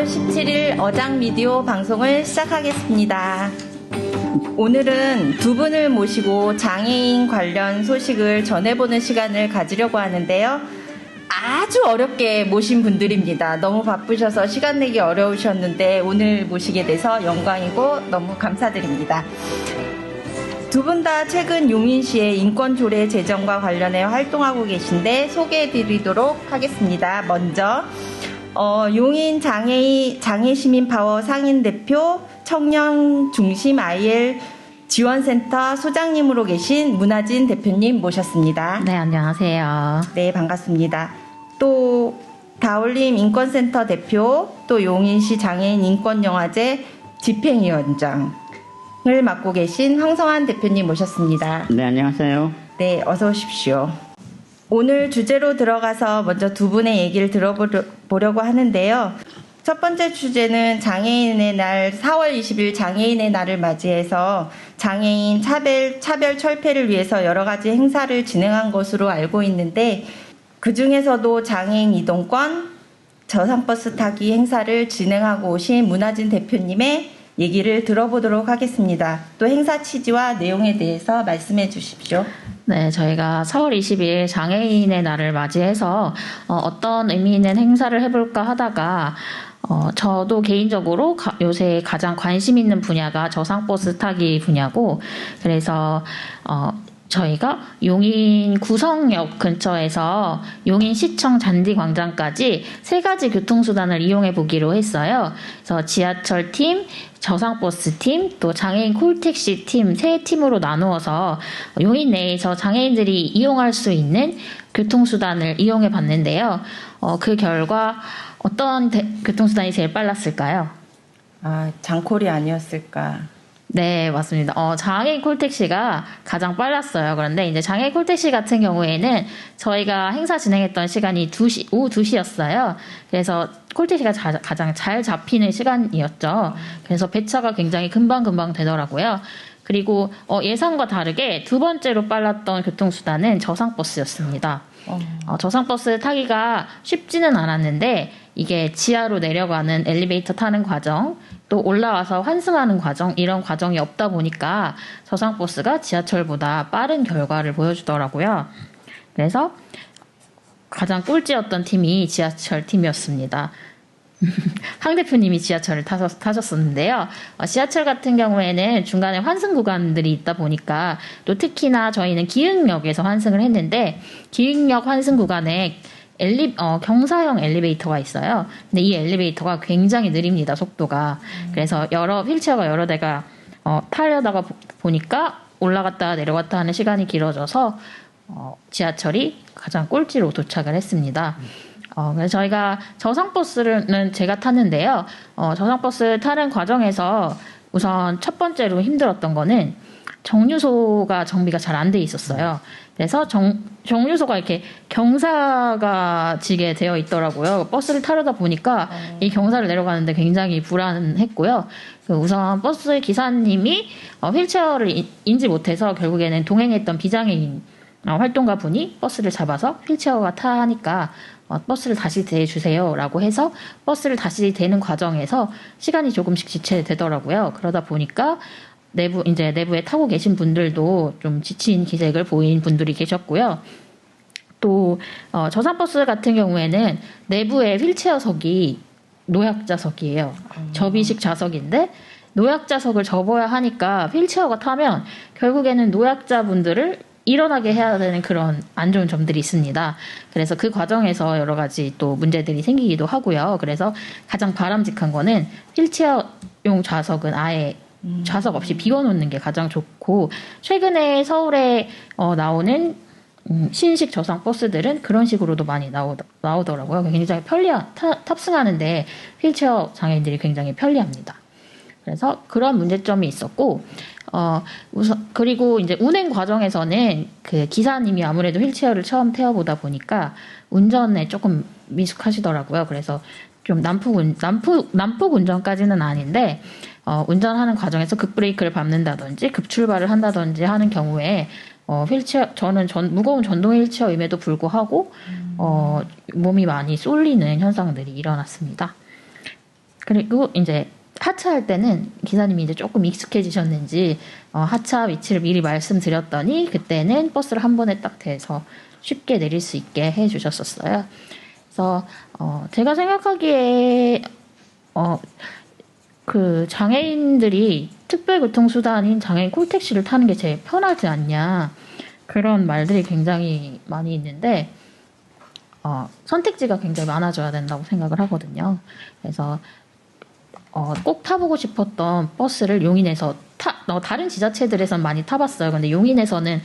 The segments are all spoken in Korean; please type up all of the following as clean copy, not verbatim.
5월 17일 어장 미디어 방송을 시작하겠습니다. 오늘은 두 분을 모시고 장애인 관련 소식을 전해보는 시간을 가지려고 하는데요. 아주 어렵게 모신 분들입니다. 너무 바쁘셔서 시간 내기 어려우셨는데 오늘 모시게 돼서 영광이고 너무 감사드립니다. 두 분 다 최근 용인시의 인권조례 제정과 관련해 활동하고 계신데 소개해드리도록 하겠습니다. 먼저 용인 장애시민 파워 상인 대표 청년 중심 IL 지원센터 소장님으로 계신 문하진 대표님 모셨습니다. 네, 안녕하세요. 네, 반갑습니다. 또 다올림 인권센터 대표, 또 용인시 장애인 인권영화제 집행위원장을 맡고 계신 황성환 대표님 모셨습니다. 네, 안녕하세요. 네, 어서 오십시오. 오늘 주제로 들어가서 먼저 두 분의 얘기를 들어보려고 하는데요. 첫 번째 주제는 장애인의 날, 4월 20일 장애인의 날을 맞이해서 장애인 차별 철폐를 위해서 여러 가지 행사를 진행한 것으로 알고 있는데 그 중에서도 장애인 이동권, 저상버스 타기 행사를 진행하고 오신 문하진 대표님의 얘기를 들어보도록 하겠습니다. 또 행사 취지와 내용에 대해서 말씀해 주십시오. 네, 저희가 4월 20일 장애인의 날을 맞이해서 어떤 의미 있는 행사를 해볼까 하다가 저도 개인적으로 요새 가장 관심 있는 분야가 저상버스 타기 분야고, 그래서 저희가 용인 구성역 근처에서 용인시청 잔디광장까지 3가지 교통수단을 이용해 보기로 했어요. 그래서 지하철 팀, 저상버스 팀, 또 장애인 콜택시 팀 3팀으로 나누어서 용인 내에서 장애인들이 이용할 수 있는 교통수단을 이용해 봤는데요. 그 결과 어떤 교통수단이 제일 빨랐을까요? 장콜이 아니었을까. 네, 맞습니다. 장애인 콜택시가 가장 빨랐어요. 그런데 이제 장애인 콜택시 같은 경우에는 저희가 행사 진행했던 시간이 오후 2시였어요. 그래서 콜택시가 가장 잘 잡히는 시간이었죠. 그래서 배차가 굉장히 금방금방 되더라고요. 그리고 예상과 다르게 두 번째로 빨랐던 교통수단은 저상버스였습니다. 저상버스 타기가 쉽지는 않았는데 이게 지하로 내려가는 엘리베이터 타는 과정, 또 올라와서 환승하는 과정, 이런 과정이 없다 보니까 저상버스가 지하철보다 빠른 결과를 보여주더라고요. 그래서 가장 꼴찌였던 팀이 지하철 팀이었습니다. 황 대표님이 지하철을 타셨었는데요. 지하철 같은 경우에는 중간에 환승 구간들이 있다 보니까 또 특히나 저희는 기흥역에서 환승을 했는데 기흥역 환승 구간에 경사형 엘리베이터가 있어요. 근데 이 엘리베이터가 굉장히 느립니다, 속도가. 그래서 휠체어가 여러 대가 타려다가 보니까 올라갔다 내려갔다 하는 시간이 길어져서 지하철이 가장 꼴찌로 도착을 했습니다. 그래서 저희가 저상버스는 제가 탔는데요. 저상버스 타는 과정에서 우선 첫 번째로 힘들었던 거는 정류소가 정비가 잘 안 돼 있었어요. 그래서 정류소가 이렇게 경사가 지게 되어 있더라고요. 버스를 타려다 보니까 이 경사를 내려가는데 굉장히 불안했고요. 우선 버스 기사님이 휠체어를 인지 못해서 결국에는 동행했던 비장애인 활동가 분이 버스를 잡아서 휠체어가 타니까 버스를 다시 대주세요라고 해서 버스를 다시 대는 과정에서 시간이 조금씩 지체되더라고요. 그러다 보니까 내부에 타고 계신 분들도 좀 지친 기색을 보인 분들이 계셨고요. 또 저상버스 같은 경우에는 내부에 휠체어석이 노약자석이에요. 접이식 좌석인데 노약자석을 접어야 하니까 휠체어가 타면 결국에는 노약자분들을 일어나게 해야 되는 그런 안 좋은 점들이 있습니다. 그래서 그 과정에서 여러 가지 또 문제들이 생기기도 하고요. 그래서 가장 바람직한 거는 휠체어용 좌석은 아예 좌석 없이 비워놓는 게 가장 좋고, 최근에 서울에 나오는 신식 저상 버스들은 그런 식으로도 많이 나오더라고요. 굉장히 탑승하는데 휠체어 장애인들이 굉장히 편리합니다. 그래서 그런 문제점이 있었고, 그리고 이제 운행 과정에서는 그 기사님이 아무래도 휠체어를 처음 태워보다 보니까 운전에 조금 미숙하시더라고요. 그래서 좀 난폭 운전까지는 아닌데, 운전하는 과정에서 급브레이크를 밟는다든지 급출발을 한다든지 하는 경우에 저는 무거운 전동 휠체어임에도 불구하고 몸이 많이 쏠리는 현상들이 일어났습니다. 그리고 이제 하차할 때는 기사님이 이제 조금 익숙해지셨는지 하차 위치를 미리 말씀드렸더니 그때는 버스를 한 번에 딱 대서 쉽게 내릴 수 있게 해주셨었어요. 그래서 제가 생각하기에 그 장애인들이 특별교통수단인 장애인 콜택시를 타는 게 제일 편하지 않냐 그런 말들이 굉장히 많이 있는데 선택지가 굉장히 많아져야 된다고 생각을 하거든요. 그래서 꼭 타보고 싶었던 버스를 용인에서 다른 지자체들에선 많이 타봤어요. 근데 용인에서는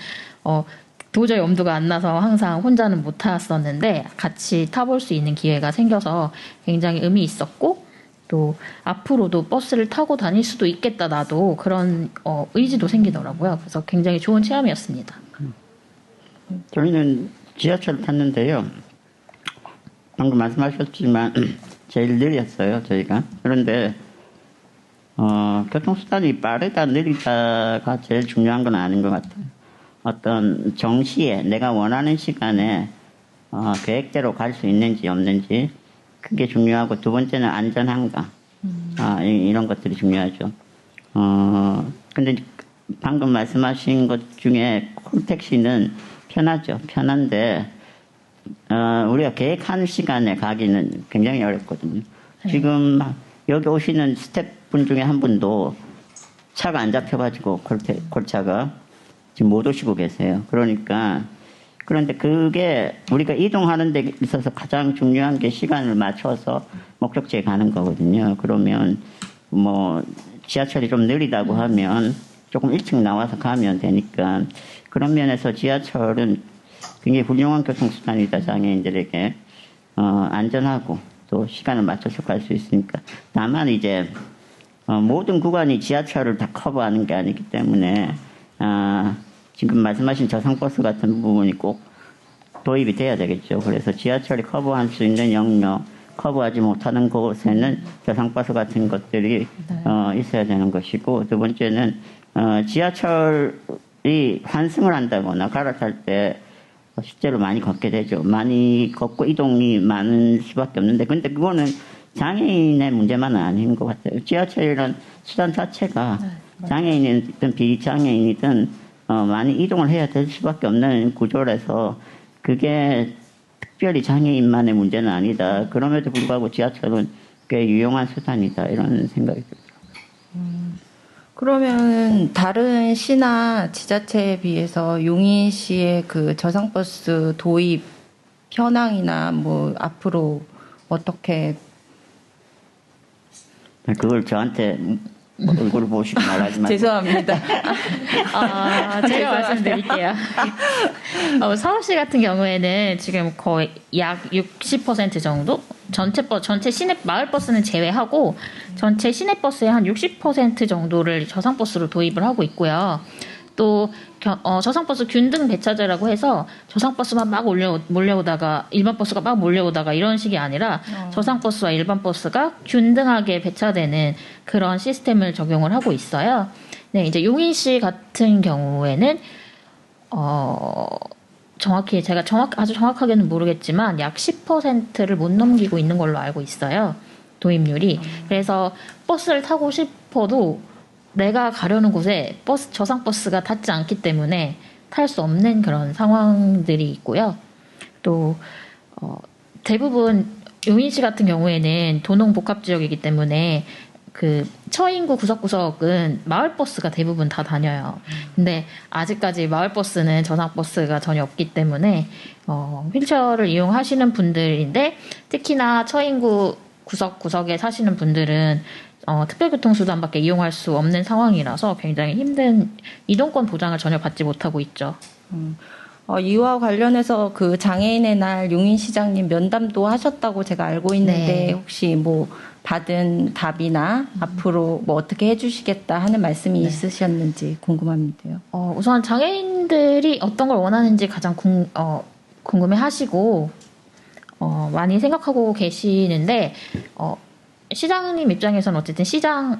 도저히 엄두가 안 나서 항상 혼자는 못 탔었는데 같이 타볼 수 있는 기회가 생겨서 굉장히 의미 있었고 또 앞으로도 버스를 타고 다닐 수도 있겠다 나도 그런 의지도 생기더라고요. 그래서 굉장히 좋은 체험이었습니다. 저희는 지하철을 탔는데요. 방금 말씀하셨지만 제일 느렸어요, 저희가. 그런데 교통수단이 빠르다 느리다가 제일 중요한 건 아닌 것 같아요. 어떤 정시에 내가 원하는 시간에 계획대로 갈 수 있는지 없는지 그게 중요하고 두 번째는 안전한가 이런 것들이 중요하죠. 근데 방금 말씀하신 것 중에 콜택시는 편하죠. 편한데 우리가 계획한 시간에 가기는 굉장히 어렵거든요. 지금 여기 오시는 스태프분 중에 한 분도 차가 안 잡혀가지고 콜차가 지금 못 오시고 계세요. 그런데 그게 우리가 이동하는 데 있어서 가장 중요한 게 시간을 맞춰서 목적지에 가는 거거든요. 그러면 뭐 지하철이 좀 느리다고 하면 조금 일찍 나와서 가면 되니까 그런 면에서 지하철은 굉장히 훌륭한 교통수단이다. 장애인들에게 안전하고 또 시간을 맞춰서 갈 수 있으니까. 다만 이제 모든 구간이 지하철을 다 커버하는 게 아니기 때문에 지금 말씀하신 저상버스 같은 부분이 꼭 도입이 돼야 되겠죠. 그래서 지하철이 커버할 수 있는 영역, 커버하지 못하는 곳에는 저상버스 같은 것들이 있어야 되는 것이고, 두 번째는 지하철이 환승을 한다거나 갈아탈 때 실제로 많이 걷게 되죠. 많이 걷고 이동이 많은 수밖에 없는데, 근데 그거는 장애인의 문제만은 아닌 것 같아요. 지하철이란 수단 자체가 장애인이든 비장애인이든 많이 이동을 해야 될 수밖에 없는 구조라서 그게 특별히 장애인만의 문제는 아니다. 그럼에도 불구하고 지하철은 꽤 유용한 수단이다. 이런 생각이 들어요. 그러면 다른 시나 지자체에 비해서 용인시의 그 저상버스 도입 현황이나 뭐 앞으로 어떻게 그걸 저한테 얼굴을 보시고 말하지 마세요. 죄송합니다. 제가 말씀드릴게요. 서울시 같은 경우에는 지금 거의 약 60% 정도? 전체 시내 마을버스는 제외하고 전체 시내버스의 한 60% 정도를 저상버스로 도입을 하고 있고요. 또 저상버스 균등 배차제라고 해서 저상버스만 막 몰려오다가 일반 버스가 막 몰려오다가 이런 식이 아니라 저상버스와 일반 버스가 균등하게 배차되는 그런 시스템을 적용을 하고 있어요. 네, 이제 용인시 같은 경우에는 정확히 제가 아주 정확하게는 모르겠지만 약 10%를 못 넘기고 있는 걸로 알고 있어요. 도입률이. 그래서 버스를 타고 싶어도 내가 가려는 곳에 저상버스가 닿지 않기 때문에 탈 수 없는 그런 상황들이 있고요. 또 대부분 용인시 같은 경우에는 도농복합지역이기 때문에 그 처인구 구석구석은 마을버스가 대부분 다 다녀요. 근데 아직까지 마을버스는 저상버스가 전혀 없기 때문에 휠체어를 이용하시는 분들인데 특히나 처인구 구석구석에 사시는 분들은 특별교통수단밖에 이용할 수 없는 상황이라서 굉장히 힘든 이동권 보장을 전혀 받지 못하고 있죠. 이와 관련해서 그 장애인의 날 용인시장님 면담도 하셨다고 제가 알고 있는데 네. 혹시 뭐 받은 답이나 앞으로 뭐 어떻게 해주시겠다 하는 말씀이 있으셨는지 궁금합니다요. 우선 장애인들이 어떤 걸 원하는지 가장 궁금해하시고 많이 생각하고 계시는데 시장님 입장에서는 어쨌든 시장을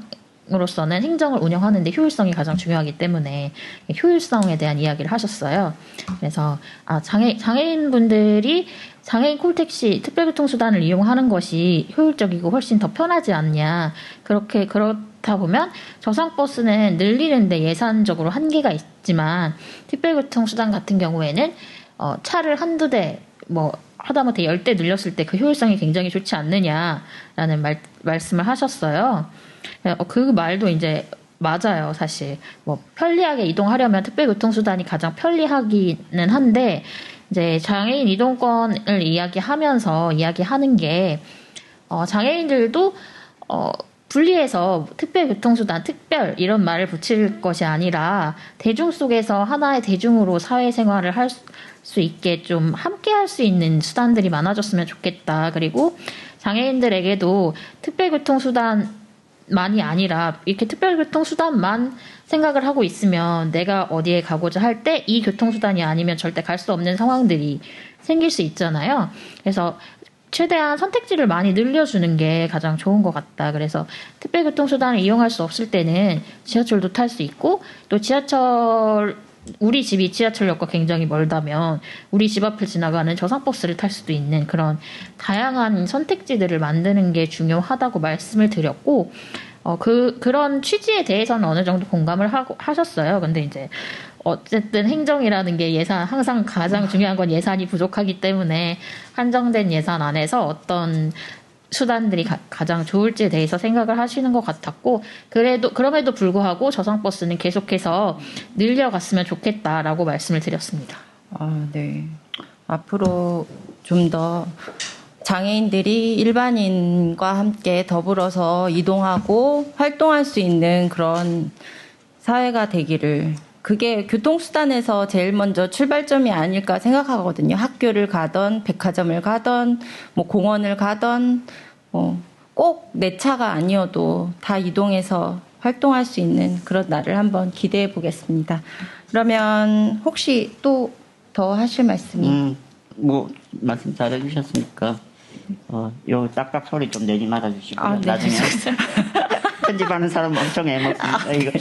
장으로서는 행정을 운영하는데 효율성이 가장 중요하기 때문에 효율성에 대한 이야기를 하셨어요. 그래서 장애인분들이 장애인 콜택시 특별교통수단을 이용하는 것이 효율적이고 훨씬 더 편하지 않냐. 그렇다 보면 저상버스는 늘리는데 예산적으로 한계가 있지만 특별교통수단 같은 경우에는 차를 한두 대 하다못해 10대 늘렸을 때 그 효율성이 굉장히 좋지 않느냐라는 말씀을 하셨어요. 그 말도 이제 맞아요, 사실. 편리하게 이동하려면 특별교통수단이 가장 편리하기는 한데, 이제 장애인 이동권을 이야기하는 게, 장애인들도, 분리해서 특별교통수단, 특별, 이런 말을 붙일 것이 아니라, 대중 속에서 하나의 대중으로 사회생활을 할 수 있게 좀 함께 할 수 있는 수단들이 많아졌으면 좋겠다. 그리고 장애인들에게도 특별교통수단만이 아니라 이렇게 특별교통수단만 생각을 하고 있으면 내가 어디에 가고자 할 때 이 교통수단이 아니면 절대 갈 수 없는 상황들이 생길 수 있잖아요. 그래서 최대한 선택지를 많이 늘려주는 게 가장 좋은 것 같다. 그래서 특별교통수단을 이용할 수 없을 때는 지하철도 탈 수 있고 또 우리 집이 지하철역과 굉장히 멀다면 우리 집 앞을 지나가는 저상버스를 탈 수도 있는 그런 다양한 선택지들을 만드는 게 중요하다고 말씀을 드렸고 그런 취지에 대해서는 어느 정도 공감을 하셨어요. 근데 이제 어쨌든 행정이라는 게 항상 가장 중요한 건 예산이 부족하기 때문에 한정된 예산 안에서 어떤 수단들이 가장 좋을지에 대해서 생각을 하시는 것 같았고 그럼에도 불구하고 저상버스는 계속해서 늘려갔으면 좋겠다라고 말씀을 드렸습니다. 네. 앞으로 좀 더 장애인들이 일반인과 함께 더불어서 이동하고 활동할 수 있는 그런 사회가 되기를, 그게 교통수단에서 제일 먼저 출발점이 아닐까 생각하거든요. 학교를 가던 백화점을 가던 공원을 가던 꼭 내 차가 아니어도 다 이동해서 활동할 수 있는 그런 날을 한번 기대해 보겠습니다. 그러면 혹시 또 더 하실 말씀이? 말씀 잘해주셨으니까 요 딱딱 소리 좀 내지 말아주시고 네. 나중에 편집하는 사람 엄청 애먹습니다. 이거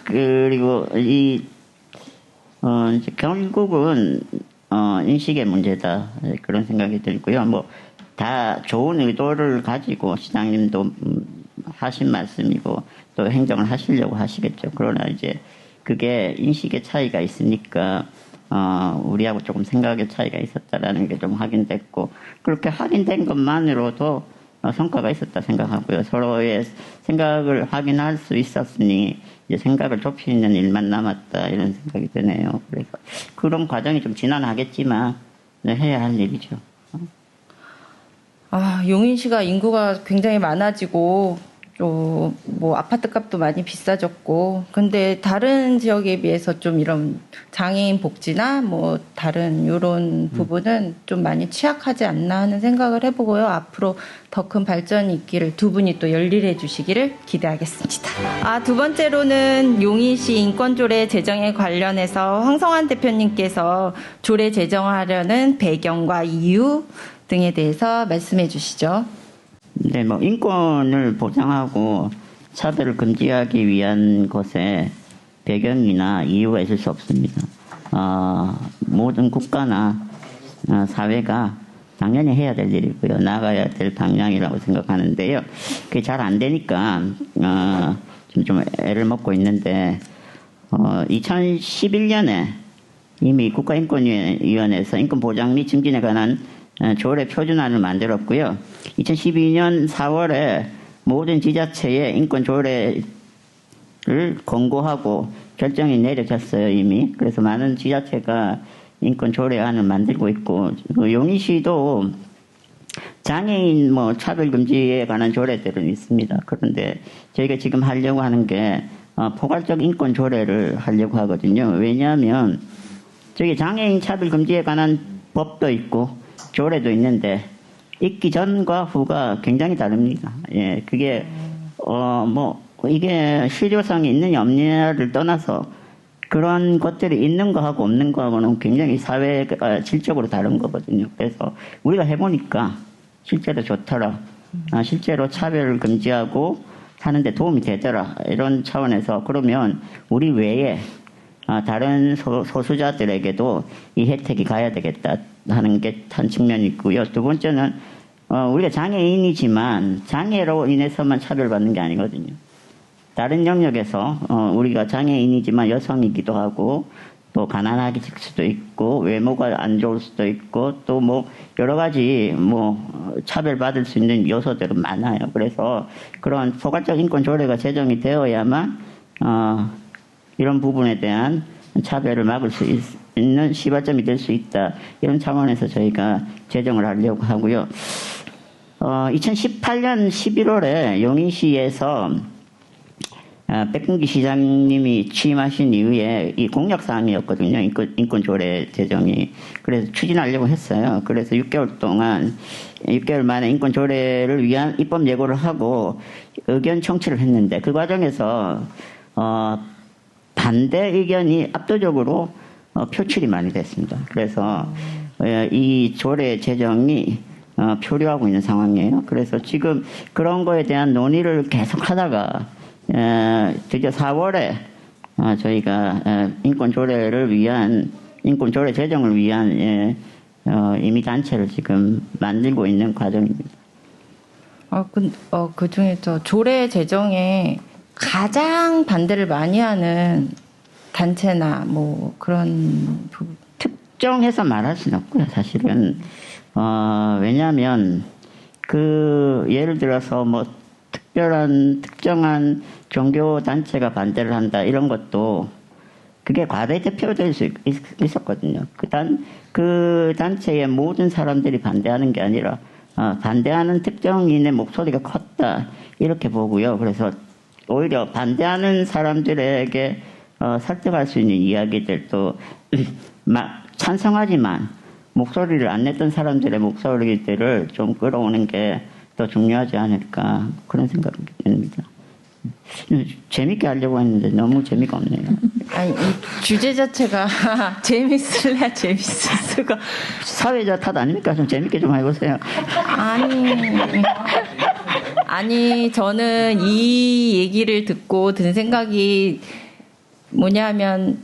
그리고 이제 결국은 인식의 문제다 그런 생각이 들고요. 다 좋은 의도를 가지고 시장님도 하신 말씀이고 또 행정을 하시려고 하시겠죠. 그러나 이제 그게 인식의 차이가 있으니까 우리하고 조금 생각의 차이가 있었다라는 게 좀 확인됐고, 그렇게 확인된 것만으로도 성과가 있었다 생각하고요. 서로의 생각을 확인할 수 있었으니 이제 생각을 좁히는 일만 남았다 이런 생각이 드네요. 그래서 그런 과정이 좀 지난하겠지만 해야 할 일이죠. 용인시가 인구가 굉장히 많아지고 또 아파트 값도 많이 비싸졌고, 근데 다른 지역에 비해서 좀 이런 장애인 복지나 다른 이런 부분은 좀 많이 취약하지 않나 하는 생각을 해보고요. 앞으로 더 큰 발전이 있기를 두 분이 또 열일해 주시기를 기대하겠습니다. 두 번째로는 용인시 인권조례 제정에 관련해서 황성환 대표님께서 조례 제정하려는 배경과 이유 등에 대해서 말씀해 주시죠. 네, 인권을 보장하고 차별을 금지하기 위한 것에 배경이나 이유가 있을 수 없습니다. 모든 국가나 사회가 당연히 해야 될 일이고요. 나가야 될 방향이라고 생각하는데요. 그게 잘 안 되니까 좀 애를 먹고 있는데 2011년에 이미 국가인권위원회에서 인권보장 및 증진에 관한 조례 표준안을 만들었고요. 2012년 4월에 모든 지자체에 인권 조례를 권고하고 결정이 내려졌어요, 이미. 그래서 많은 지자체가 인권 조례안을 만들고 있고, 용인시도 장애인 차별 금지에 관한 조례들은 있습니다. 그런데 저희가 지금 하려고 하는 게 포괄적 인권 조례를 하려고 하거든요. 왜냐하면 저기 장애인 차별 금지에 관한 법도 있고 조례도 있는데 있기 전과 후가 굉장히 다릅니다. 예, 그게 이게 실효성이 있느냐 없느냐를 떠나서 그런 것들이 있는 거하고 없는 거하고는 굉장히 사회가 질적으로 다른 거거든요. 그래서 우리가 해보니까 실제로 좋더라. 실제로 차별을 금지하고 사는데 도움이 되더라. 이런 차원에서 그러면 우리 외에 다른 소수자들에게도 이 혜택이 가야 되겠다 하는 게 한 측면이 있고요. 두 번째는 우리가 장애인이지만 장애로 인해서만 차별받는 게 아니거든요. 다른 영역에서 우리가 장애인이지만 여성이기도 하고 또 가난하기 수도 있고 외모가 안 좋을 수도 있고 또 뭐 여러 가지 뭐 차별받을 수 있는 요소들은 많아요. 그래서 그런 포괄적 인권 조례가 제정이 되어야만 이런 부분에 대한 차별을 막을 수 있는 시발점이 될 수 있다. 이런 차원에서 저희가 제정을 하려고 하고요. 2018년 11월에 용인시에서 백근기 시장님이 취임하신 이후에 이 공약사항이었거든요. 인권조례 제정이. 그래서 추진하려고 했어요. 그래서 6개월 만에 인권조례를 위한 입법 예고를 하고 의견 청취를 했는데 그 과정에서 반대 의견이 압도적으로 표출이 많이 됐습니다. 그래서 이 조례 제정이 표류하고 있는 상황이에요. 그래서 지금 그런 거에 대한 논의를 계속 하다가 드디어 4월에 저희가 인권조례 제정을 위한 이미 단체를 지금 만들고 있는 과정입니다. 그 중에서 조례 제정에 가장 반대를 많이 하는 단체나 뭐 그런 부분. 특정해서 말할 수는 없고요. 사실은 왜냐하면 예를 들어서 뭐 특정한 종교 단체가 반대를 한다 이런 것도 그게 과대 대표될 수 있었거든요. 그 단체의 모든 사람들이 반대하는 게 아니라 반대하는 특정인의 목소리가 컸다 이렇게 보고요. 그래서 오히려 반대하는 사람들에게 설득할 수 있는 이야기들도 찬성하지만 목소리를 안 냈던 사람들의 목소리들을 좀 끌어오는 게 더 중요하지 않을까 그런 생각이 듭니다. 재밌게 하려고 했는데 너무 재미가 없네요. 아니, 이 주제 자체가 재밌을래야 재밌을 수가. 사회자 탓 아닙니까? 좀 재밌게 좀 해보세요. 아니, 저는 이 얘기를 듣고 든 생각이 뭐냐면,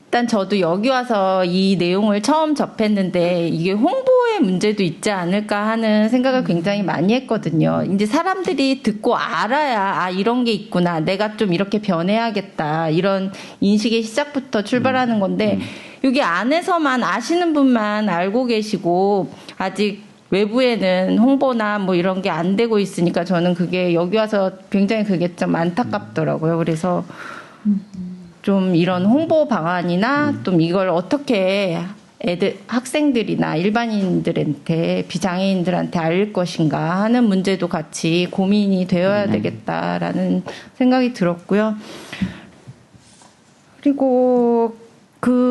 일단 저도 여기 와서 이 내용을 처음 접했는데 이게 홍보의 문제도 있지 않을까 하는 생각을 굉장히 많이 했거든요. 이제 사람들이 듣고 알아야 이런 게 있구나. 내가 좀 이렇게 변해야겠다. 이런 인식의 시작부터 출발하는 건데 여기 안에서만 아시는 분만 알고 계시고 아직 외부에는 홍보나 뭐 이런 게 안 되고 있으니까 저는 그게 여기 와서 굉장히 그게 좀 안타깝더라고요. 그래서 좀 이런 홍보 방안이나 좀 이걸 어떻게 학생들이나 일반인들한테 비장애인들한테 알릴 것인가 하는 문제도 같이 고민이 되어야 되겠다라는 생각이 들었고요. 그리고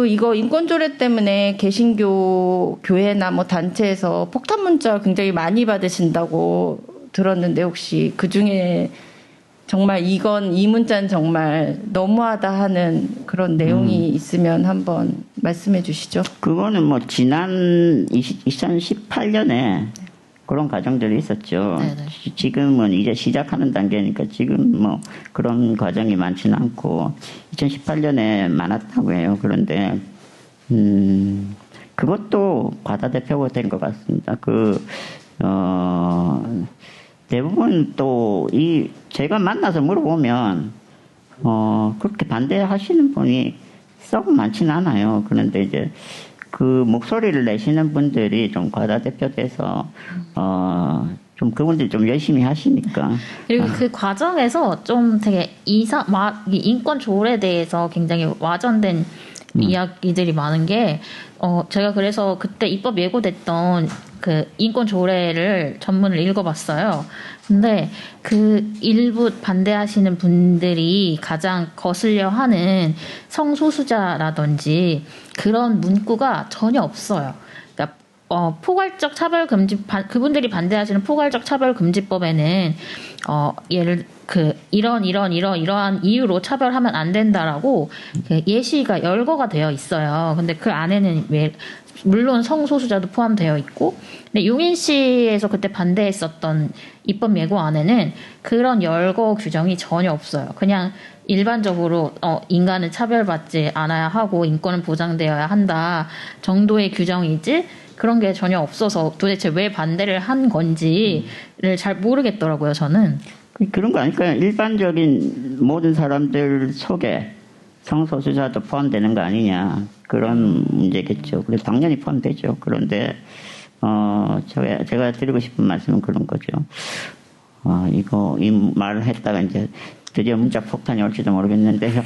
이거 인권조례 때문에 개신교 교회나 뭐 단체에서 폭탄 문자 굉장히 많이 받으신다고 들었는데 혹시 그 중에 정말 이 문자는 정말 너무하다 하는 그런 내용이 있으면 한번 말씀해 주시죠. 그거는 뭐 지난 2018년에 그런 과정들이 있었죠. 네네. 지금은 이제 시작하는 단계니까 지금 뭐 그런 과정이 많지는 않고 2018년에 많았다고 해요. 그런데 그것도 과다대표가 된 것 같습니다. 대부분 또 제가 만나서 물어보면 그렇게 반대하시는 분이 썩 많지는 않아요. 그런데 이제 그 목소리를 내시는 분들이 좀 과다대표돼서 좀 그분들이 좀 열심히 하시니까. 그리고 그 과정에서 좀 되게 인권 조례에 대해서 굉장히 와전된 이야기들이 많은 게 제가 그래서 그때 입법 예고됐던 그 인권 조례를 전문을 읽어봤어요. 근데 그 일부 반대하시는 분들이 가장 거슬려 하는 성소수자라든지 그런 문구가 전혀 없어요. 그러니까 포괄적 차별금지 그분들이 반대하시는 포괄적 차별금지법에는 이러한 이유로 차별하면 안 된다라고 예시가 열거가 되어 있어요. 근데 그 안에는 왜 물론 성소수자도 포함되어 있고, 근데 용인시에서 그때 반대했었던 입법 예고안에는 그런 열거 규정이 전혀 없어요. 그냥 일반적으로 인간은 차별받지 않아야 하고 인권은 보장되어야 한다 정도의 규정이지 그런 게 전혀 없어서 도대체 왜 반대를 한 건지를 잘 모르겠더라고요, 저는. 그런 거 아닐까요? 일반적인 모든 사람들 속에 성소수자도 포함되는 거 아니냐. 그런 문제겠죠. 그래서 당연히 포함되죠. 그런데, 제가 드리고 싶은 말씀은 그런 거죠. 이 말을 했다가 이제 드디어 문자 폭탄이 올지도 모르겠는데요.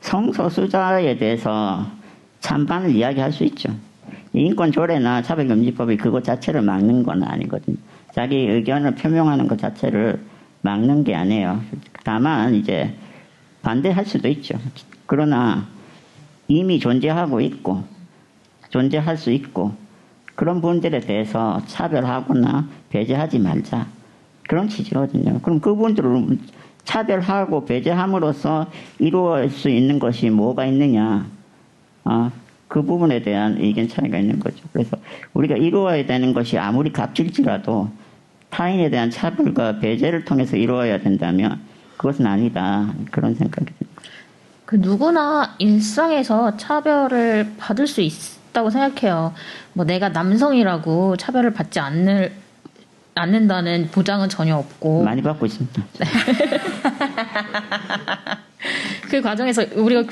성소수자에 대해서 찬반을 이야기할 수 있죠. 인권조례나 차별금지법이 그것 자체를 막는 건 아니거든요. 자기 의견을 표명하는 것 자체를 막는 게 아니에요. 다만 이제 반대할 수도 있죠. 그러나 이미 존재하고 있고 존재할 수 있고 그런 분들에 대해서 차별하거나 배제하지 말자. 그런 취지거든요. 그럼 그분들을 차별하고 배제함으로써 이루어질 수 있는 것이 뭐가 있느냐. 그 부분에 대한 의견 차이가 있는 거죠. 그래서 우리가 이루어야 되는 것이 아무리 값질지라도 타인에 대한 차별과 배제를 통해서 이루어야 된다면 그것은 아니다. 그런 생각이 듭니다. 누구나 일상에서 차별을 받을 수 있다고 생각해요. 뭐 내가 남성이라고 차별을 받지 않는다는 보장은 전혀 없고. 많이 받고 있습니다. 그 과정에서 우리가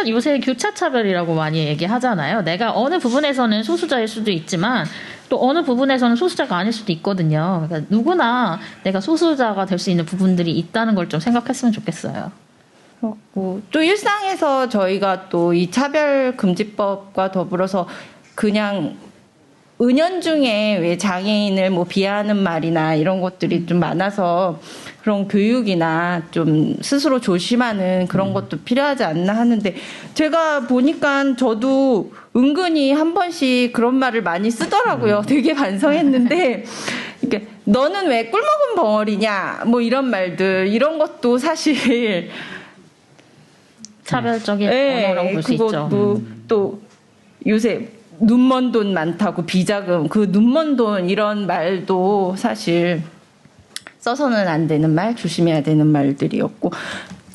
요새 교차 차별이라고 많이 얘기하잖아요. 내가 어느 부분에서는 소수자일 수도 있지만 또 어느 부분에서는 소수자가 아닐 수도 있거든요. 그러니까 누구나 내가 소수자가 될 수 있는 부분들이 있다는 걸 좀 생각했으면 좋겠어요. 그렇고 또 일상에서 저희가 또 이 차별금지법과 더불어서 그냥 은연중에 왜 장애인을 뭐 비하하는 말이나 이런 것들이 좀 많아서 그런 교육이나 좀 스스로 조심하는 그런 것도 필요하지 않나 하는데 제가 보니까 저도 은근히 한 번씩 그런 말을 많이 쓰더라고요. 되게 반성했는데 이렇게 너는 왜 꿀먹은 벙어리냐 뭐 이런 말들 이런 것도 사실 차별적인 언어라고 볼 수 있죠. 그것도 또 요새 눈먼 돈 많다고 비자금 그 눈먼 돈 이런 말도 사실 써서는 안 되는 말 조심해야 되는 말들이었고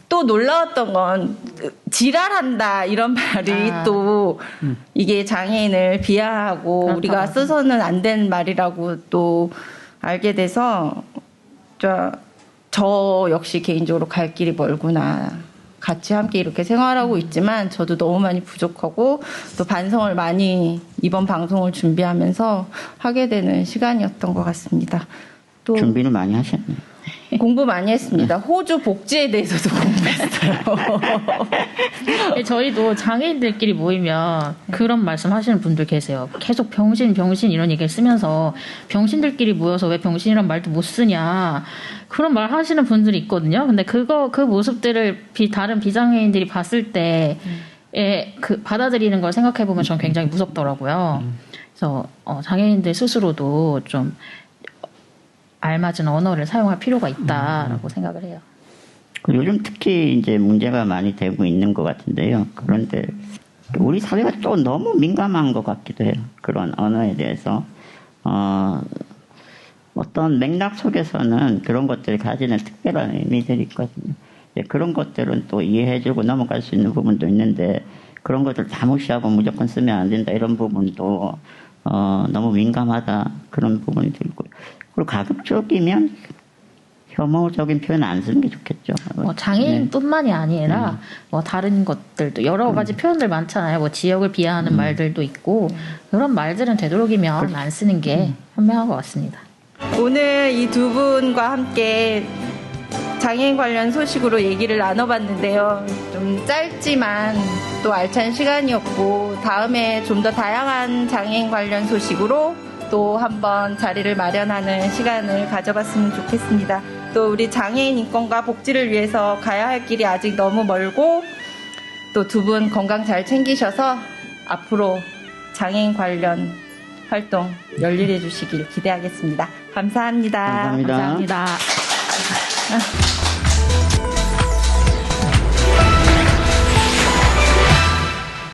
또 놀라웠던 건 지랄한다 이런 말이 또 이게 장애인을 비하하고 그렇다고. 우리가 써서는 안 되는 말이라고 또 알게 돼서 저 역시 개인적으로 갈 길이 멀구나. 같이 함께 이렇게 생활하고 있지만 저도 너무 많이 부족하고 또 반성을 많이 이번 방송을 준비하면서 하게 되는 시간이었던 것 같습니다. 또 준비를 많이 하셨네요. 공부 많이 했습니다. 호주 복지에 대해서도 공부했어요. 저희도 장애인들끼리 모이면 그런 말씀 하시는 분들 계세요. 계속 병신 이런 얘기를 쓰면서 병신들끼리 모여서 왜 병신이란 말도 못 쓰냐. 그런 말 하시는 분들이 있거든요. 근데 그 모습들을 다른 비장애인들이 봤을 때 받아들이는 걸 생각해보면 전 굉장히 무섭더라고요. 그래서 장애인들 스스로도 좀 알맞은 언어를 사용할 필요가 있다라고 생각을 해요. 요즘 특히 이제 문제가 많이 되고 있는 것 같은데요. 그런데 우리 사회가 또 너무 민감한 것 같기도 해요. 그런 언어에 대해서. 어떤 맥락 속에서는 그런 것들이 가지는 특별한 의미들이 있거든요. 그런 것들은 또 이해해주고 넘어갈 수 있는 부분도 있는데 그런 것들 다 무시하고 무조건 쓰면 안 된다 이런 부분도 너무 민감하다 그런 부분이 들고 그리고 가급적이면 혐오적인 표현 안 쓰는 게 좋겠죠. 장애인뿐만이 아니라 다른 것들도 여러 가지 표현들 많잖아요. 뭐 지역을 비하하는 말들도 있고 그런 말들은 되도록이면 안 쓰는 게 현명한 것 같습니다. 오늘 이 두 분과 함께 장애인 관련 소식으로 얘기를 나눠봤는데요. 좀 짧지만 또 알찬 시간이었고 다음에 좀 더 다양한 장애인 관련 소식으로 또 한번 자리를 마련하는 시간을 가져봤으면 좋겠습니다. 또 우리 장애인 인권과 복지를 위해서 가야 할 길이 아직 너무 멀고 또 두 분 건강 잘 챙기셔서 앞으로 장애인 관련 활동 열일해 주시길 기대하겠습니다. 감사합니다. 감사합니다. 감사합니다.